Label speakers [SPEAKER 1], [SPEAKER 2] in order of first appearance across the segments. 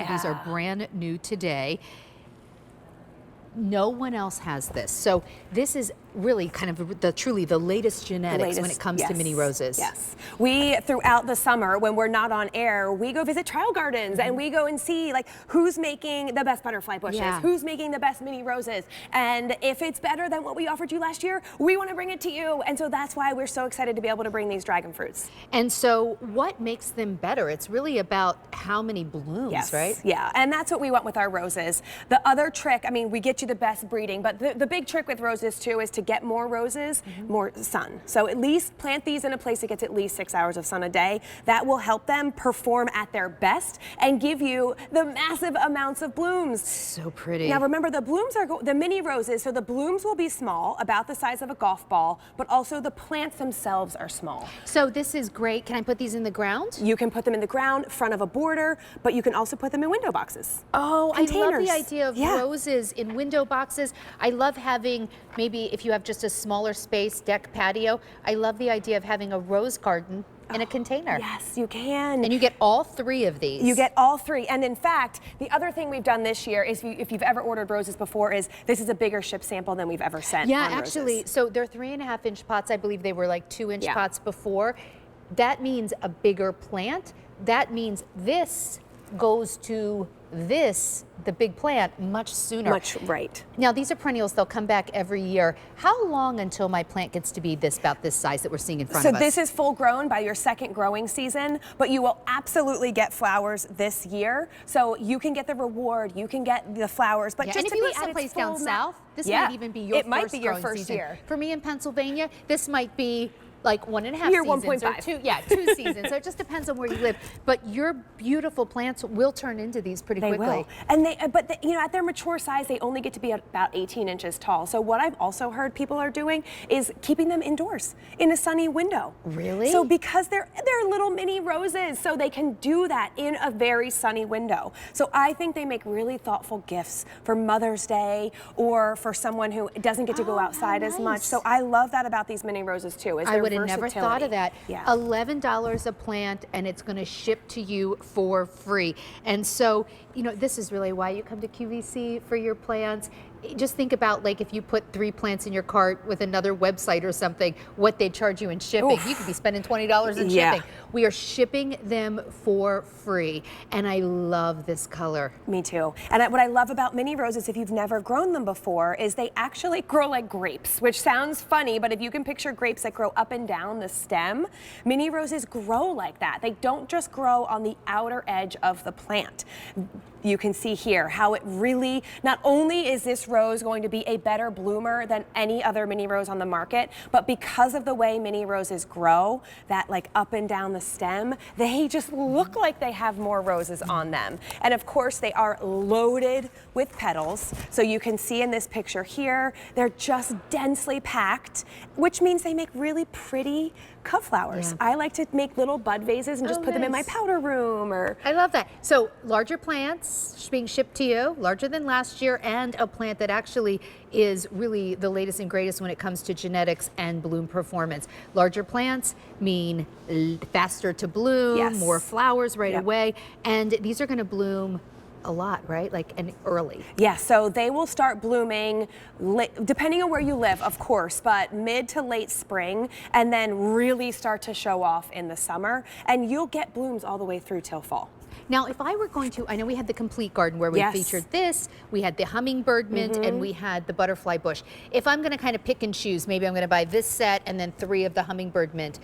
[SPEAKER 1] These are brand new today. No one else has this. So this is really kind of truly the latest genetics when it comes to mini roses.
[SPEAKER 2] Yes. We, throughout the summer, when we're not on air, we go visit trial gardens and we go and see like who's making the best butterfly bushes, who's making the best mini roses. And if it's better than what we offered you last year, we want to bring it to you. And so that's why we're so excited to be able to bring these dragon fruits.
[SPEAKER 1] And so what makes them better? It's really about how many blooms, right?
[SPEAKER 2] Yeah, and that's what we want with our roses. The other trick, I mean, we get you the best breeding, but the big trick with roses too is to get more roses, more sun. So at least plant these in a place that gets at least 6 hours of sun a day. That will help them perform at their best and give you the massive amounts of blooms.
[SPEAKER 1] So pretty.
[SPEAKER 2] Now remember, the blooms are the mini roses, so the blooms will be small, about the size of a golf ball, but also the plants themselves are small.
[SPEAKER 1] So this is great. Can I put these in the ground?
[SPEAKER 2] You can put them in the ground, front of a border, but you can also put them in window boxes.
[SPEAKER 1] Oh,
[SPEAKER 2] containers.
[SPEAKER 1] I love the idea of roses in window boxes. I love having, maybe if you have just a smaller space, deck, patio, I love the idea of having a rose garden in a container.
[SPEAKER 2] Yes, you can.
[SPEAKER 1] And you get all 3 of these.
[SPEAKER 2] You get all 3. And in fact, the other thing we've done this year is, if you've ever ordered roses before, is this is a bigger ship sample than we've ever sent.
[SPEAKER 1] Yeah,
[SPEAKER 2] on
[SPEAKER 1] actually,
[SPEAKER 2] roses.
[SPEAKER 1] so they're 3.5-inch pots. I believe they were like 2-inch pots before. That means a bigger plant. That means this goes to the big plant, much sooner.
[SPEAKER 2] Right.
[SPEAKER 1] Now, these are perennials. They'll come back every year. How long until my plant gets to be about this size that we're seeing in front of us?
[SPEAKER 2] So this is full grown by your second growing season, but you will absolutely get flowers this year. So you can get the reward, you can get the flowers, but just
[SPEAKER 1] and if
[SPEAKER 2] to
[SPEAKER 1] you
[SPEAKER 2] be
[SPEAKER 1] live
[SPEAKER 2] at
[SPEAKER 1] someplace
[SPEAKER 2] its
[SPEAKER 1] down
[SPEAKER 2] full
[SPEAKER 1] south, this might even be your first
[SPEAKER 2] year.
[SPEAKER 1] For me in Pennsylvania, this might be like 1.5
[SPEAKER 2] You're
[SPEAKER 1] seasons
[SPEAKER 2] 1.5.
[SPEAKER 1] or 2 seasons. So it just depends on where you live. But your beautiful plants will turn into these pretty quickly.
[SPEAKER 2] Will. And you know, at their mature size, they only get to be about 18 inches tall. So what I've also heard people are doing is keeping them indoors in a sunny window.
[SPEAKER 1] Really?
[SPEAKER 2] So because they're little mini roses, so they can do that in a very sunny window. So I think they make really thoughtful gifts for Mother's Day or for someone who doesn't get to go outside as much. So I love that about these mini roses too.
[SPEAKER 1] I would have never thought of that.
[SPEAKER 2] Yeah.
[SPEAKER 1] $11 a plant, and it's going to ship to you for free. And so, you know, this is really why you come to QVC for your plants. Just think about, like, if you put 3 plants in your cart with another website or something, what they charge you in shipping. Oof. You could be spending $20 in shipping. We are shipping them for free, and I love this color.
[SPEAKER 2] Me too. And what I love about mini roses, if you've never grown them before, is they actually grow like grapes, which sounds funny, but if you can picture grapes that grow up and down the stem, mini roses grow like that. They don't just grow on the outer edge of the plant. You can see here how it really, not only is this rose going to be a better bloomer than any other mini rose on the market, but because of the way mini roses grow, that like up and down the stem, they just look like they have more roses on them. And of course they are loaded with petals. So you can see in this picture here, they're just densely packed, which means they make really pretty cut flowers. I like to make little bud vases and just put them in my powder room.
[SPEAKER 1] I love that. So larger plants being shipped to you, larger than last year, and a plant that actually is really the latest and greatest when it comes to genetics and bloom performance. Larger plants mean faster to bloom, more flowers right away, and these are going to bloom a lot, right? Like, and early.
[SPEAKER 2] Yeah, so they will start blooming, depending on where you live, of course, but mid to late spring, and then really start to show off in the summer, and you'll get blooms all the way through till fall.
[SPEAKER 1] Now, if I were going to, I know we had the complete garden where we featured this, we had the hummingbird mint, and we had the butterfly bush. If I'm going to kind of pick and choose, maybe I'm going to buy this set and then 3 of the hummingbird mint.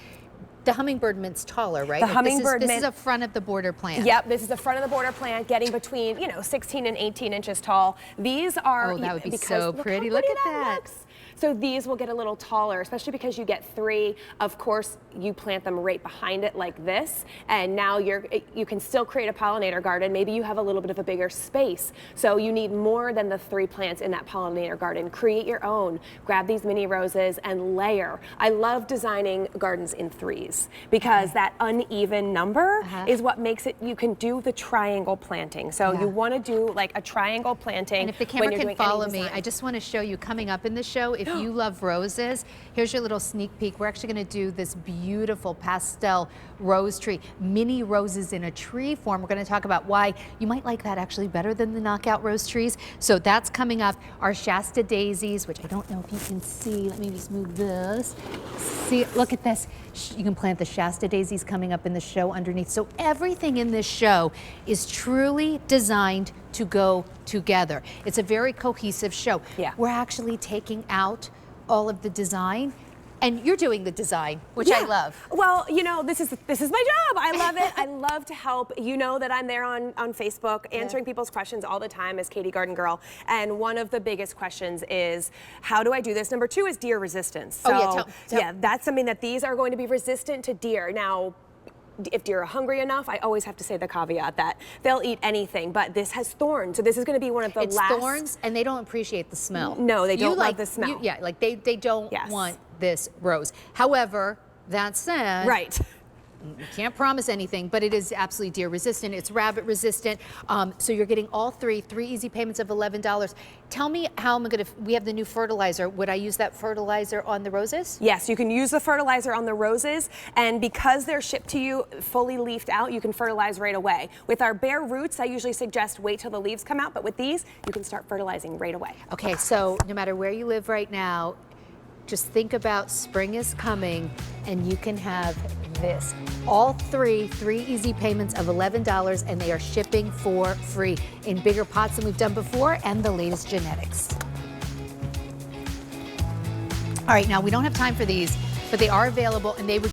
[SPEAKER 1] The hummingbird mint's taller, right?
[SPEAKER 2] The hummingbird mint.
[SPEAKER 1] This is a front of the border plant.
[SPEAKER 2] Yep, this is the front of the border plant, getting between 16 and 18 inches tall. These are
[SPEAKER 1] that would be so pretty. Look at that.
[SPEAKER 2] Looks. So these will get a little taller, especially because you get 3. Of course, you plant them right behind it like this, and now you can still create a pollinator garden. Maybe you have a little bit of a bigger space, so you need more than the 3 plants in that pollinator garden. Create your own. Grab these mini roses and layer. I love designing gardens in 3s because that uneven number is what makes it. You can do the triangle planting. So you want to do like a triangle planting.
[SPEAKER 1] And if the camera can follow me, I just want to show you coming up in the show. If you love roses, here's your little sneak peek. We're actually going to do this beautiful pastel rose tree, mini roses in a tree form. We're going to talk about why you might like that actually better than the knockout rose trees. So that's coming up. Our Shasta daisies, which I don't know if you can see. Let me just move this. See, look at this. You can plant the Shasta daisies coming up in the show underneath. So everything in this show is truly designed to go together. It's a very cohesive show.
[SPEAKER 2] Yeah.
[SPEAKER 1] We're actually taking out all of the design, and you're doing the design, which I love.
[SPEAKER 2] Well, you know, this is my job. I love it. I love to help. You know that I'm there on Facebook answering people's questions all the time as Katie Garden Girl. And one of the biggest questions is, how do I do this? Number 2 is deer resistance. So, yeah, that's something that these are going to be resistant to deer. Now, if deer are hungry enough, I always have to say the caveat that they'll eat anything, but this has thorns, so this is going to be one of the
[SPEAKER 1] It's
[SPEAKER 2] last.
[SPEAKER 1] thorns, and they don't appreciate the smell.
[SPEAKER 2] No, they don't like the smell.
[SPEAKER 1] Yeah, like they don't want this rose. However, that said,
[SPEAKER 2] right.
[SPEAKER 1] You can't promise anything, but it is absolutely deer resistant. It's rabbit resistant. So you're getting all three easy payments of $11. Tell me how I'm gonna, we have the new fertilizer. Would I use that fertilizer on the roses?
[SPEAKER 2] Yes, you can use the fertilizer on the roses, and because they're shipped to you fully leafed out, you can fertilize right away. With our bare roots, I usually suggest wait till the leaves come out, but with these, you can start fertilizing right away.
[SPEAKER 1] Okay, so no matter where you live right now, just think about spring is coming, and you can have this. All three easy payments of $11, and they are shipping for free in bigger pots than we've done before, and the latest genetics. All right, now we don't have time for these, but they are available, and they would